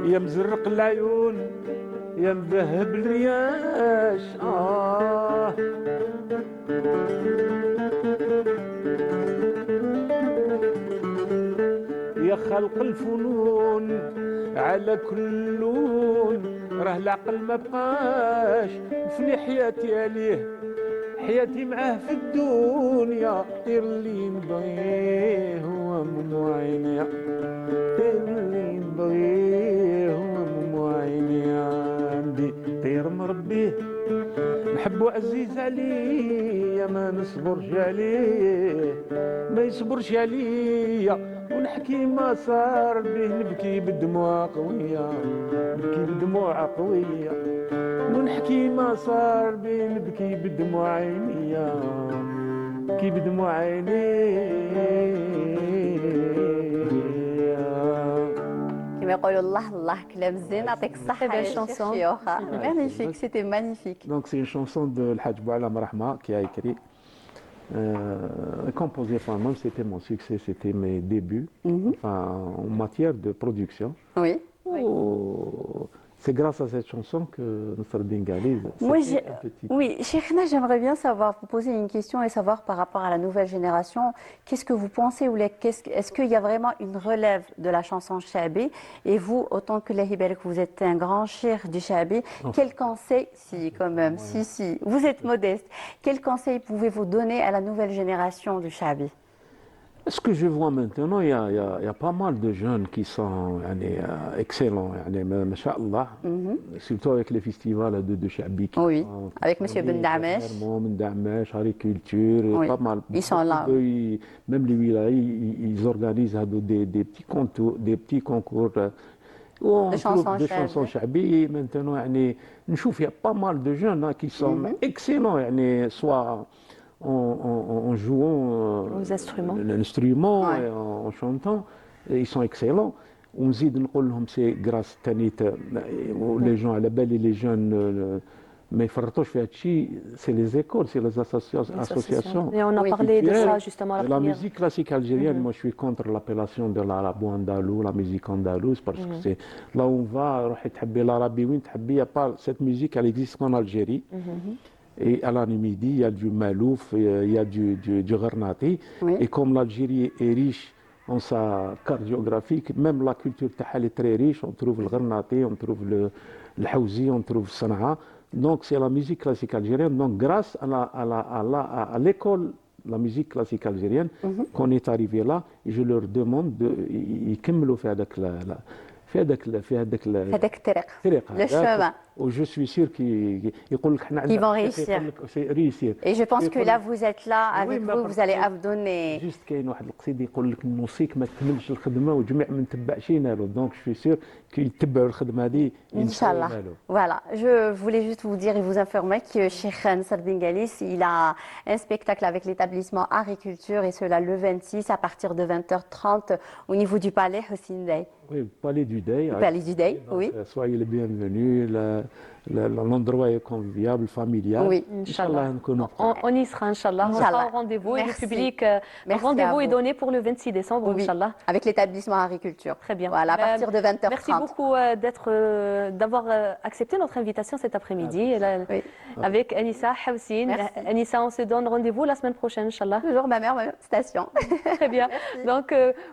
يا مزرق العيون يا مذهب الرياش يا خلق الفنون على كل لون راه العقل ما بقاش في حياتي عليه حياتي معاه في الدنيا طير اللي نبغيه هو من عينيا طير اللي نبغيه هو من عينيا عندي طير مربيه نحبو عزيز عليا ما نصبرش عليه ما يصبرش عليا ونحكي ما صار به نبكي بدموع قوية نبكي بدموع قوية ونحكي ما صار به نبكي بدموع عينيا نبكي بدموع عينيا كما يقولوا الله كلام زين يعطيك الصحة belle يا شيخ chanson. شيوخة. Magnifique, c'était magnifique. Donc c'est une chanson de Al-Hajj Boualam Rahma qui a écrit, composé par moi, c'était mon succès, c'était mes débuts, enfin, en matière de production. Oui. Oh, c'est grâce à cette chanson que Nasreddin Ghali, Moi, c'était un petit... oui, Cheikhna, j'aimerais bien savoir, vous poser une question et savoir par rapport à la nouvelle génération, qu'est-ce que vous pensez ou est-ce qu'il y a vraiment une relève de la chanson Chabi? Et vous, autant que Lahibel, que vous êtes un grand cheikh du Chabi, quel conseil, si quand même, si, vous êtes modeste, quel conseil pouvez-vous donner à la nouvelle génération du Chabi? Ce que je vois maintenant, il y a pas mal de jeunes qui sont excellents, masha'Allah, surtout avec les festivals de Chabi. Oui, avec M. Ben Damesh. Ben Damesh, Agriculture, Oui, pas mal. ils sont là. Même les wilayas, ils organisent des petits concours. De chansons Chabi. Maintenant, il y a pas mal de jeunes qui sont excellents, soit en jouant Aux instruments. l'instrument Ouais. et en chantant, et ils sont excellents. ونزيد نقول لهم سي غراس تانيت les gens على بالي les jeunes ما يفرطوش في هذا الشيء, c'est les écoles, c'est les associations. Et on a Oui. parlé de ça culturelles. justement à la La première. musique classique algérienne, moi je suis contre l'appellation de l'arabo andalou, la musique andalouse, parce que c'est là où on va, روحي تحبي l'arabe وين تحبي, à part cette musique, elle existe qu'en Algérie. Et à la Numidie, il y a du malouf, il y a du gharnati. Oui. Et comme l'Algérie est riche en sa carte géographique, même la culture tahal est très riche. On trouve le gharnati, on trouve le haouzi, on trouve le sana'a. Donc c'est la musique classique algérienne. Donc grâce à l'école, la musique classique algérienne, qu'on est arrivé là, et je leur demande de يكملوا في هذاك في هذاك هذاك الطريق. الطريق Le chemin. وجو سوي سير كي يقول لك حنا Qui vont عندنا réussir. يقول لك سي ريسير. Et je pense que là, vous êtes là, Oui, avec mais vous, parce vous allez que- abandonner. جوست كاين واحد القصيده يقول لك النوصيك ما تكملش الخدمه وجميع من تبع شي نالو, دونك جو سوي سير كي يتبعوا الخدمه هذه Inch'Allah. Voilà, je voulais juste vous dire et vous informer que Cheikh Nasreddin Ghali, il a un spectacle avec l'établissement Agriculture et cela le 26 à partir de 20h30 au niveau du palais Hossein Dey. Oui, le palais du Dey. Le palais du Dey, Donc, oui. Soyez les bienvenus, l'endroit est convivial, familial. Oui. Inch'Allah, نكونوا On y sera, Inch'Allah. On Inch'Allah. sera au rendez-vous et le Merci. public, Merci rendez-vous à est vous. donné pour le 26 décembre, Oui, Inch'Allah. avec l'établissement Agriculture. Très bien. Voilà, à partir de 20h30. Merci beaucoup d'avoir accepté notre invitation cet après-midi Oui. avec Anissa Hawsine. Merci. Anissa, on se donne rendez-vous la semaine prochaine, Inch'Allah. Toujours ma mère, ma station. Très bien. Donc,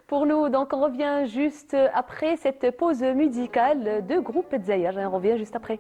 pour nous, donc, on revient juste après cette pause musicale de groupe Zahir. On revient juste après.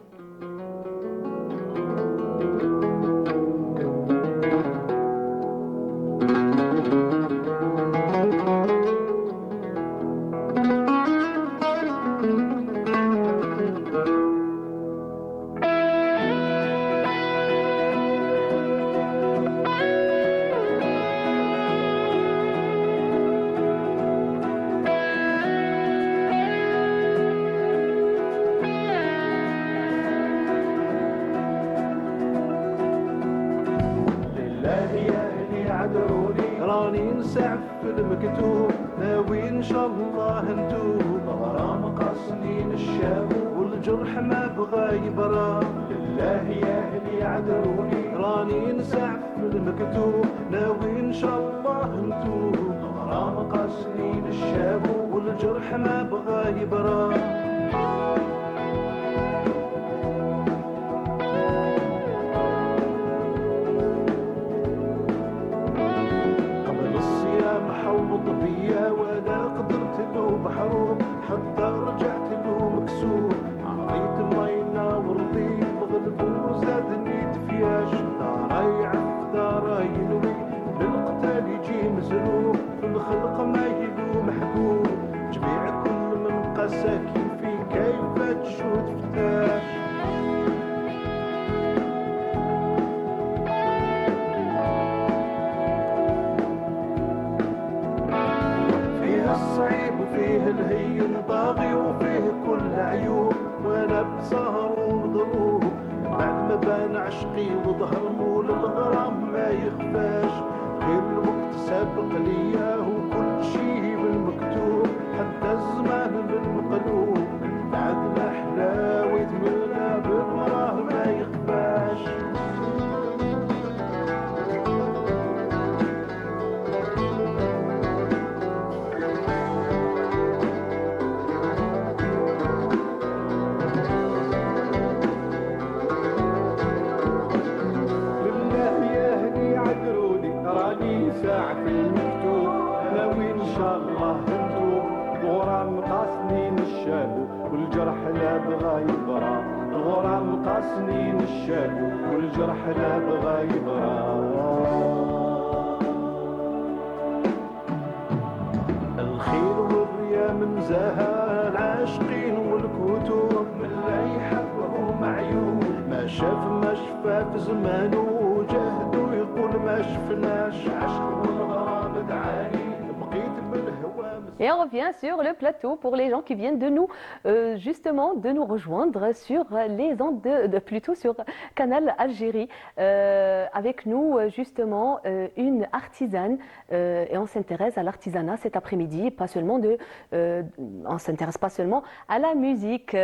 لله يا اهلي عذروني راني نسعف في المكتوب ناوي ان شاء الله نتوب غرام قاصنين الشاب والجرح ما بغى يبرى لله يا اهلي عذروني راني نسعف في المكتوب ناوي ان شاء الله نتوب غرام قاصنين الشاب والجرح ما بغى يبرى قبل الصيام حوط بيا ولا قدرت له بحروب حتى رجعت له مكسور عطيت مينا ورضيت بغلب وزادني دفياش داري عفت مزروع في الخلق ما يلو محبوب جميع كل من قساكين في كيف تشوت فتاح فيه الصعيب وفيه الهين طاغي وفيه كل عيوب وانا بسهر وضروب بعد ما بان عشقي وظهر مول الغرام ما يخفاش غير الوقت سابق ليا وكل شي بالمكتوب حتى الزمان بالمقلوب بعد ما حلا ويتمنى بالمراه ما يخفاش ساعة في المكتوب ناوي إن شاء الله نتوب الغرام قاسنين الشاب والجرح لا بغى يبرى الغرام قاسنين الشاب والجرح لا بغى يبرى الخيل والريا من زهى العاشقين والكتب من لا يحبه معيوب ما شاف ما شفا في زمانه جهده يقول ما شفناش عشق والغرام تعالي بقيت بالهوى Et on revient sur le plateau pour les gens qui viennent de nous, justement, de nous rejoindre sur les ondes plutôt sur Canal Algérie. Avec nous, justement, une artisane, et on s'intéresse à l'artisanat cet après-midi, pas seulement on s'intéresse pas seulement à la musique.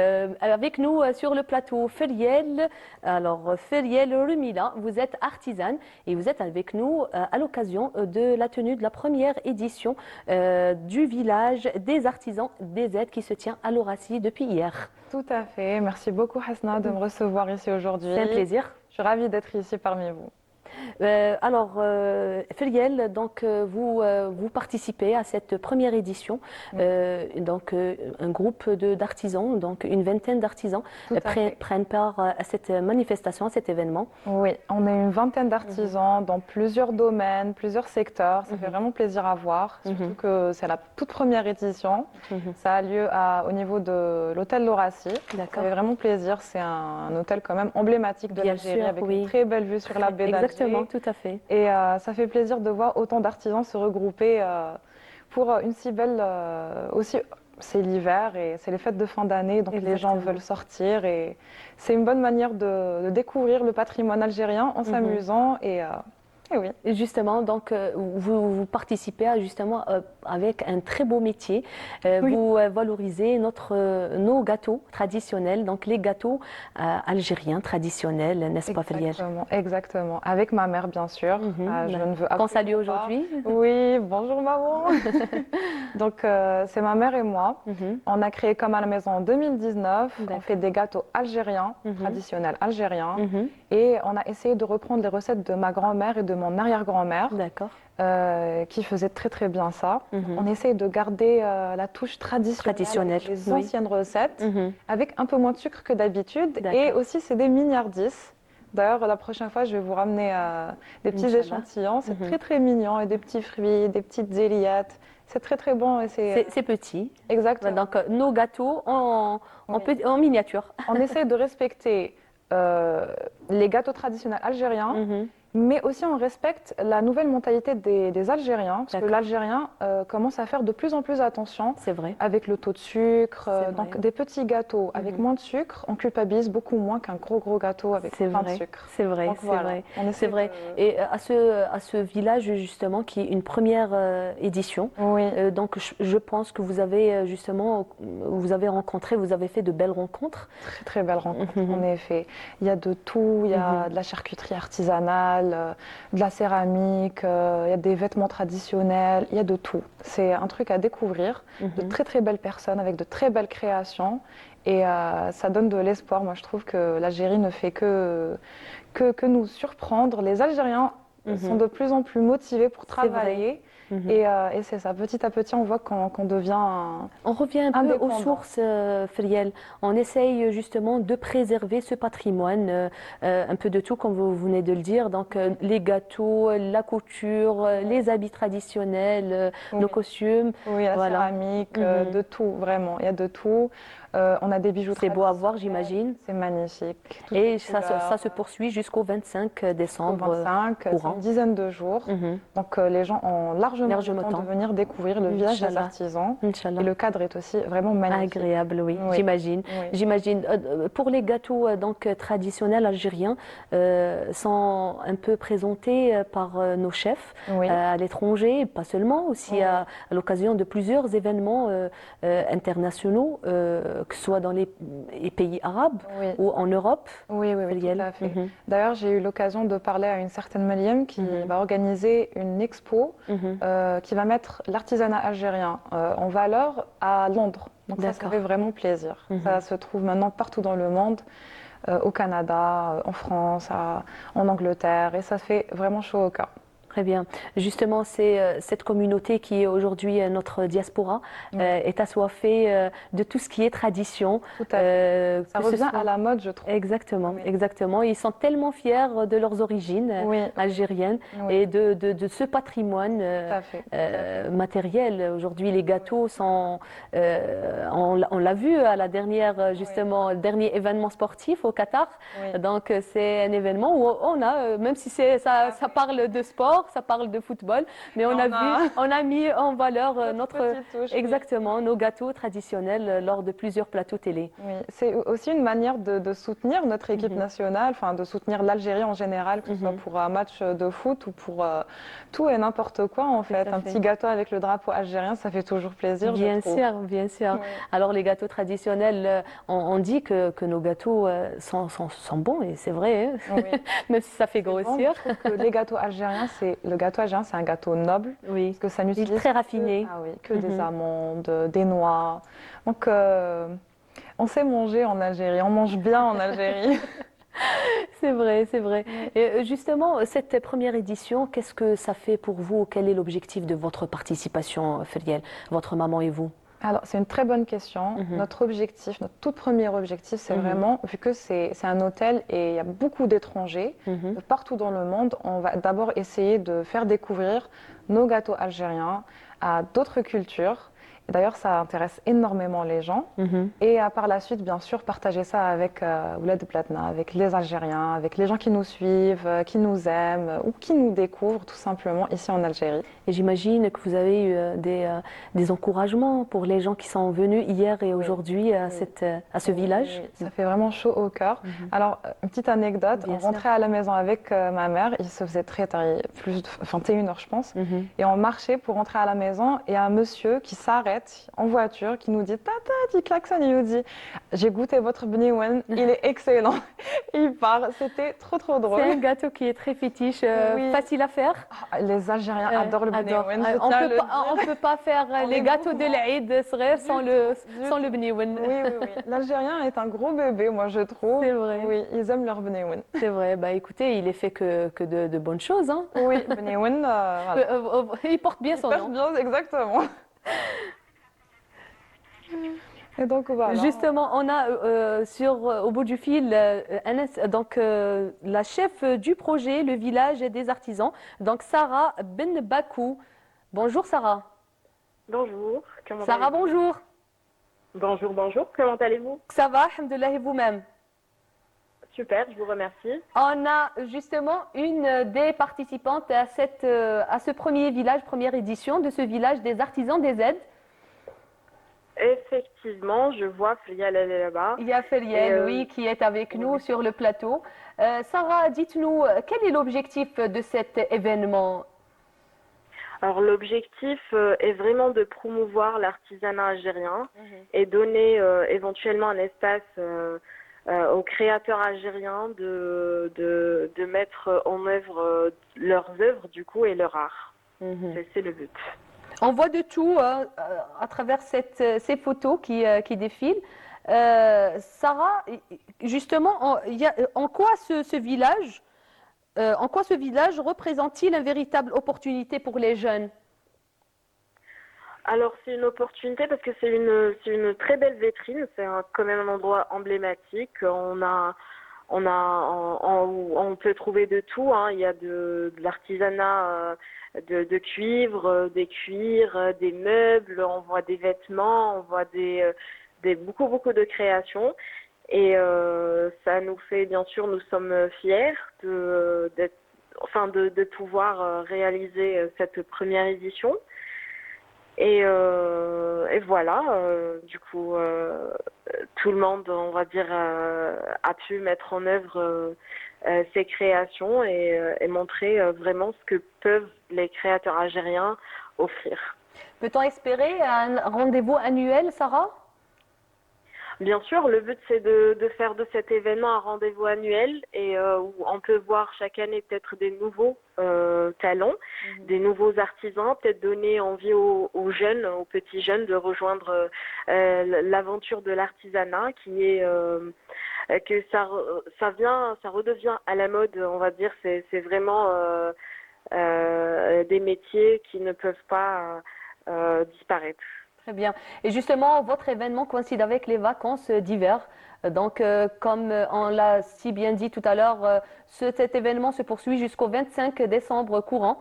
Avec nous sur le plateau, Feriel. Alors, Feriel Rumila, vous êtes artisane et vous êtes avec nous à l'occasion de la tenue de la première édition du village des artisans des aides qui se tient à l'Horacie depuis hier. Tout à fait. Merci beaucoup Hasna de me recevoir ici aujourd'hui. C'est un plaisir. Je suis ravie d'être ici parmi vous. Alors, Feriel, donc vous participez à cette première édition, donc un groupe d'artisans, donc une vingtaine d'artisans prennent part à cette manifestation, à cet événement. Oui, on est une vingtaine d'artisans dans plusieurs domaines, plusieurs secteurs. Ça fait vraiment plaisir à voir, surtout que c'est la toute première édition. Ça a lieu au niveau de l'hôtel L'Horacie. Ça fait vraiment plaisir. C'est un hôtel quand même emblématique de l'Algérie avec une très belle vue sur la baie d'Alger. Exactement, tout à fait. Et ça fait plaisir de voir autant d'artisans se regrouper pour une si belle... aussi, c'est l'hiver et c'est les fêtes de fin d'année, donc les gens veulent sortir. Et c'est une bonne manière de découvrir le patrimoine algérien en s'amusant. Et oui. Et justement, donc, vous participez justement avec un très beau métier. Vous valorisez nos gâteaux traditionnels, donc les gâteaux algériens traditionnels, n'est-ce pas, Feriel? Exactement. Avec ma mère, bien sûr. Je ne veux qu'on salue aujourd'hui. Oui, bonjour maman. Donc, c'est ma mère et moi. On a créé comme à la maison en 2019. On fait des gâteaux algériens, traditionnels algériens. Et on a essayé de reprendre les recettes de ma grand-mère et de mon arrière-grand-mère, qui faisait très très bien ça. On essaye de garder la touche traditionnelle, les anciennes recettes, avec un peu moins de sucre que d'habitude. Et aussi, c'est des mignardises. D'ailleurs, la prochaine fois, je vais vous ramener des petits échantillons. C'est très très mignon, et des petits fruits, des petites zéliettes. C'est très très bon. C'est petit. Exactement. Donc, nos gâteaux en miniature. On essaye de respecter les gâteaux traditionnels algériens, mais aussi on respecte la nouvelle mentalité des Algériens, parce que l'Algérien commence à faire de plus en plus attention avec le taux de sucre. Donc des petits gâteaux avec moins de sucre, on culpabilise beaucoup moins qu'un gros gâteau avec plein de sucre. C'est vrai, c'est vrai. Et à ce village justement qui est une première édition, donc je pense que vous avez justement, vous avez fait de belles rencontres. Très très belles rencontres en effet. Il y a de tout, il y a de la charcuterie artisanale, de la céramique, il y a des vêtements traditionnels, il y a de tout. C'est un truc à découvrir, de très très belles personnes avec de très belles créations et ça donne de l'espoir. Moi je trouve que l'Algérie ne fait que nous surprendre. Les Algériens sont de plus en plus motivés pour C'est vrai. travailler. Et c'est ça, petit à petit, on voit qu'on devient On revient un peu aux indépendant. sources, Friel. On essaye justement de préserver ce patrimoine, un peu de tout, comme vous venez de le dire. Donc, les gâteaux, la couture, les habits traditionnels, Oui. nos costumes. Oui, la Voilà. céramique, Mhm. de tout, vraiment. Il y a de tout. On a des bijoux C'est beau à voir, traditionnels. j'imagine. C'est magnifique. Toutes Et les ça se couleurs. poursuit jusqu'au 25 Au décembre 25, c'est courant. une dizaine de jours. Mhm. Donc les gens ont largement Largement le temps temps. de venir découvrir le village des Inch'Allah. artisans. Et Inch'Allah. le cadre est aussi vraiment magnifique. Agréable, oui, Oui. j'imagine. Oui. J'imagine. Pour les gâteaux traditionnels algériens, sont un peu présentés par nos chefs Oui. à l'étranger, pas seulement, aussi Oui. à l'occasion de plusieurs événements internationaux, que ce soit dans les pays arabes Oui. ou en Europe. Oui, oui, oui, Friel. tout à fait. Mhm. D'ailleurs, j'ai eu l'occasion de parler à une certaine Mariam qui va organiser une expo Mhm. qui va mettre l'artisanat algérien en valeur à Londres. Donc ça D'accord. fait vraiment plaisir. Mhm. Ça se trouve maintenant partout dans le monde, au Canada, en France, en Angleterre, et ça fait vraiment chaud au cœur. Très bien. Justement, c'est cette communauté qui est aujourd'hui notre diaspora, Oui. est assoiffée de tout ce qui est tradition. Tout à fait. Ça Que ce revient soit- à la mode, je trouve. Exactement, Oui. exactement. Ils sont tellement fiers de leurs origines Oui. algériennes Oui. et de ce patrimoine Tout à fait. Tout à fait. matériel. Aujourd'hui, les gâteaux sont, on l'a vu à la dernière, justement, le dernier événement sportif au Qatar. Oui. Donc, c'est un événement où on a, même si ça parle de sport, ça parle de football, mais on a mis en valeur notre, petite touche, oui. exactement, nos gâteaux traditionnels lors de plusieurs plateaux télé. Oui, c'est aussi une manière de soutenir notre équipe nationale, enfin de soutenir l'Algérie en général, que ce soit pour un match de foot ou pour tout et n'importe quoi en fait. à Un fait. petit gâteau avec le drapeau algérien, ça fait toujours plaisir, je Bien trouve. sûr, bien sûr. Oui. Alors les gâteaux traditionnels, on dit que nos gâteaux sont bons et c'est vrai, hein. Oui. Même si ça fait Bon, grossir. je trouve que les gâteaux algériens, le gâteau algérien, c'est un gâteau noble. Oui, Parce que ça il n'utilise est très raffiné. Ah oui, que des amandes, des noix. Donc, on sait manger en Algérie, on mange bien en Algérie. C'est vrai, c'est vrai. Et justement, cette première édition, qu'est-ce que ça fait pour vous? Quel est l'objectif de votre participation, Friel, votre maman et vous? Alors, c'est une très bonne question. Notre objectif, notre tout premier objectif, c'est vraiment, vu que c'est un hôtel et il y a beaucoup d'étrangers de partout dans le monde, on va d'abord essayer de faire découvrir nos gâteaux algériens à d'autres cultures. Et d'ailleurs, ça intéresse énormément les gens. Et par la suite, bien sûr, partager ça avec Ouled Platna, avec les Algériens, avec les gens qui nous suivent, qui nous aiment ou qui nous découvrent tout simplement ici en Algérie. Et j'imagine que vous avez eu des encouragements pour les gens qui sont venus hier et aujourd'hui à ce village. Oui, ça fait vraiment chaud au cœur. Alors, une petite anecdote, Bien on sûr. rentrait à la maison avec ma mère, il se faisait très tard, plus de 21h je pense, et on marchait pour rentrer à la maison et un monsieur qui s'arrête en voiture, qui nous dit tata, il klaxonne, il nous dit j'ai goûté votre bniouen, il est excellent. Il part, c'était trop drôle. C'est un gâteau qui est très fétiche, Oui. facile à faire. Ah, les Algériens adorent le Adore. bniouen, je On tiens à peut le pas, dire. on peut pas faire On les est gâteaux de gourmands. l'Aïd Sghair sans le bniouen. Oui. L'Algérien est un gros bébé, moi je trouve. C'est vrai. Oui, ils aiment leur bniouen. C'est vrai. Bah écoutez, il est fait que de bonnes choses, hein. Oui, bniouen, voilà. Il porte bien son nom. Bien, exactement. Et donc voilà. Justement, on a au bout du fil la chef du projet, le village des artisans, donc Sarah Ben Bakou. Bonjour Sarah. Bonjour, comment Sarah, allez-vous? bonjour. Bonjour, comment allez-vous? Ça va, alhamdoulilah, et vous-même? Super, je vous remercie. On a justement une des participantes à ce premier village, première édition de ce village des artisans des aides. Effectivement, je vois Frial, elle est là-bas. Il y a Feriel, oui, qui est avec nous sur le plateau. Sarah, dites-nous, quel est l'objectif de cet événement? Alors l'objectif est vraiment de promouvoir l'artisanat algérien et donner éventuellement un espace aux créateurs algériens de mettre en œuvre leurs œuvres du coup et leur art. C'est le but. On voit de tout à travers ces photos qui défilent. Sarah, justement, en quoi ce village En quoi ce village représente-t-il une véritable opportunité pour les jeunes? Alors c'est une opportunité parce que c'est une très belle vitrine, quand même un endroit emblématique. On peut trouver de tout, hein. Il y a de l'artisanat de cuivre, des cuirs, des meubles, on voit des vêtements, on voit beaucoup de créations. Et ça nous fait, bien sûr, nous sommes fiers de pouvoir réaliser cette première édition. Et voilà, du coup, tout le monde, on va dire, a pu mettre en œuvre ses créations et montrer vraiment ce que peuvent les créateurs algériens offrir. Peut-on espérer un rendez-vous annuel, Sarah? Bien sûr, le but c'est de faire de cet événement un rendez-vous annuel et où on peut voir chaque année peut-être des nouveaux talents, des nouveaux artisans, peut-être donner envie aux jeunes, aux petits jeunes de rejoindre l'aventure de l'artisanat qui est que ça redevient à la mode, on va dire, c'est vraiment des métiers qui ne peuvent pas disparaître. Très bien. Et justement, votre événement coïncide avec les vacances d'hiver. Donc, comme on l'a si bien dit tout à l'heure, cet événement se poursuit jusqu'au 25 décembre courant.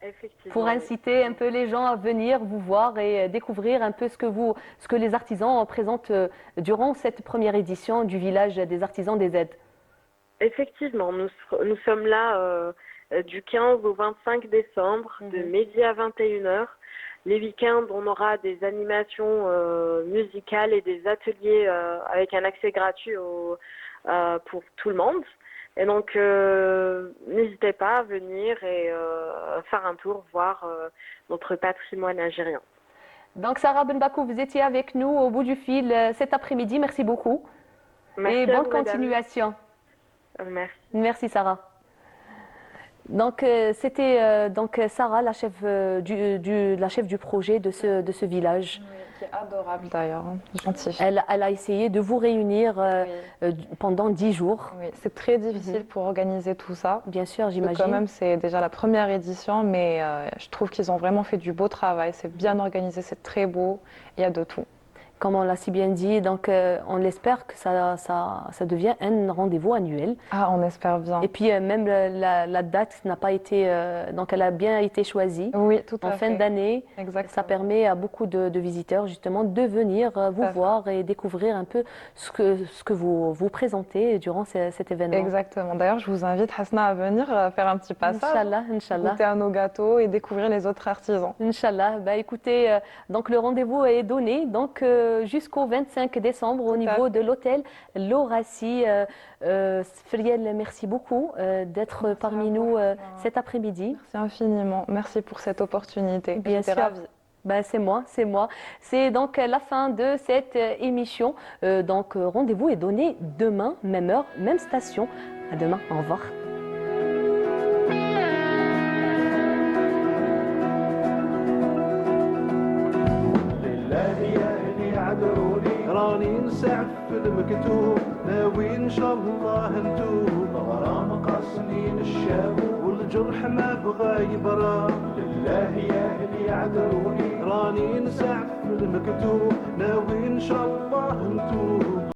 Effectivement. Pour inciter un peu les gens à venir vous voir et découvrir un peu ce que les artisans présentent durant cette première édition du village des artisans des aides. Effectivement, nous sommes là du 15 au 25 décembre, de midi à 21h. Les week-ends, on aura des animations musicales et des ateliers avec un accès gratuit pour tout le monde. Et donc, n'hésitez pas à venir et faire un tour, voir notre patrimoine algérien. Donc, Sarah Benbakou, vous étiez avec nous au bout du fil cet après-midi. Merci beaucoup. Merci et à bonne vous, madame. continuation. Merci. Merci, Sarah. Donc, c'était donc Sarah, la chef, la chef du projet de ce village. Oui, qui est adorable d'ailleurs, hein, gentille. Elle a essayé de vous réunir pendant 10 jours. Oui, c'est très difficile pour organiser tout ça. Bien sûr, Parce que j'imagine. quand même, c'est déjà la première édition, mais je trouve qu'ils ont vraiment fait du beau travail. C'est bien organisé, c'est très beau, il y a de tout. Comme on l'a si bien dit, donc on espère que ça devient un rendez-vous annuel. Ah, on espère bien. Et puis même la date n'a pas été, donc elle a bien été choisie. Oui, tout à En fait. fin d'année, Exactement. ça permet à beaucoup de visiteurs justement de venir vous voir et découvrir un peu ce que vous présentez durant cet événement. Exactement. D'ailleurs, je vous invite, Hasna, à venir faire un petit passage. Inch'Allah, Inch'Allah. Goûter à nos gâteaux et découvrir les autres artisans. Inch'Allah. Bah, écoutez, donc le rendez-vous est donné donc, jusqu'au 25 décembre au niveau de l'hôtel L'Horacie. Friel, merci beaucoup d'être parmi nous cet après-midi. Merci infiniment. Merci pour cette opportunité. Bien J'étais sûr. ravie. Ben, c'est moi. C'est donc la fin de cette émission. Donc rendez-vous est donné demain, même heure, même station. À demain. Au revoir. راني نسعف المكتوب ناوي ان شاء الله نتوب غرام قاصنين الشاب والجرح ما بغى يبرى لله يا اهلي عذروني راني نسعف المكتوب ناوي ان شاء الله نتوب